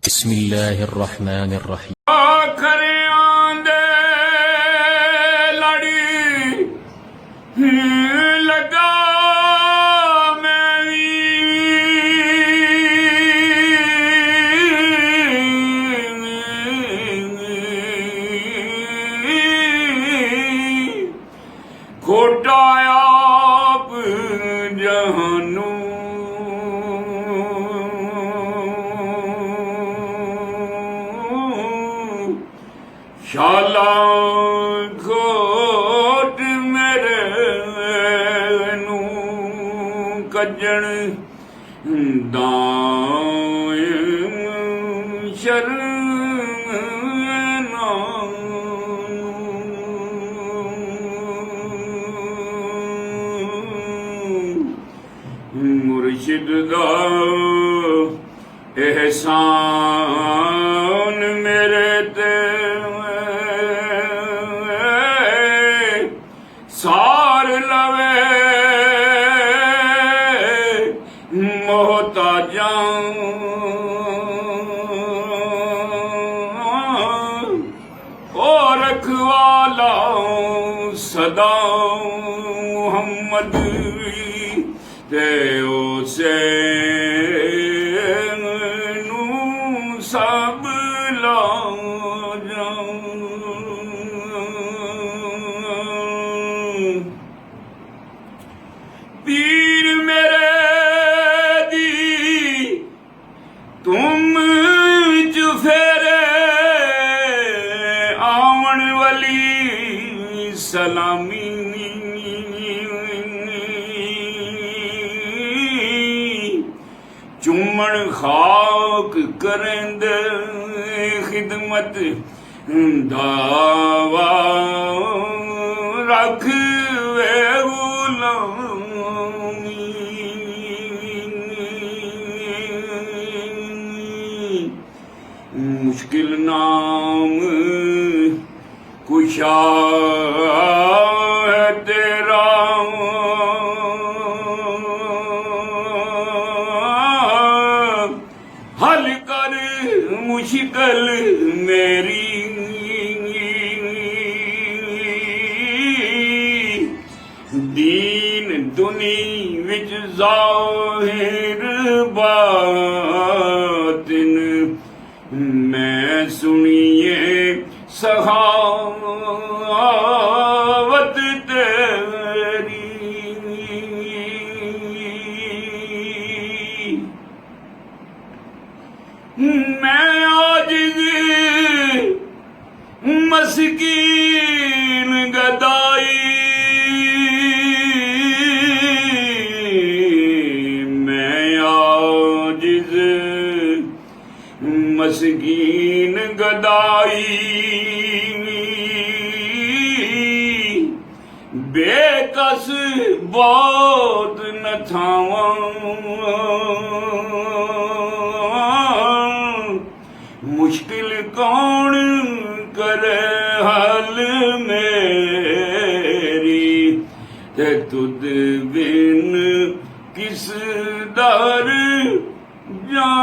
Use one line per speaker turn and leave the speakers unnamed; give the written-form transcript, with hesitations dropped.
बिस्मिल्लाहिर्रहमानिर्रहीम।
आखरियां दे लड़ी लगा मैं खोटा आप जहानू शाला खोट मेरे नू कजन दाए शरण मुर्शिद दा एहसान मेरे ते सार लवे मोहताजां ओ रखवाला सदा मुहम्मद ते उसे नू सब ला पीर मेरे दी तुम चुफेरे आवन वाली सलामी चुमन खाक करेंद खिदमत दावा रख वे मुश्किल नाम कुशा है तेरा हल कर मुश्किल मेरी दीन दुनी विच ज़ाहिर बातिन मैं सुनिए सखावत तेरी मैं आजिज़ मस्कीन गदाई मैं आजिज़ मस्कीन गदाई बेकस बहुत न थावां मुश्किल कौन करे हल मेरी ते तुद बिन किस दर जा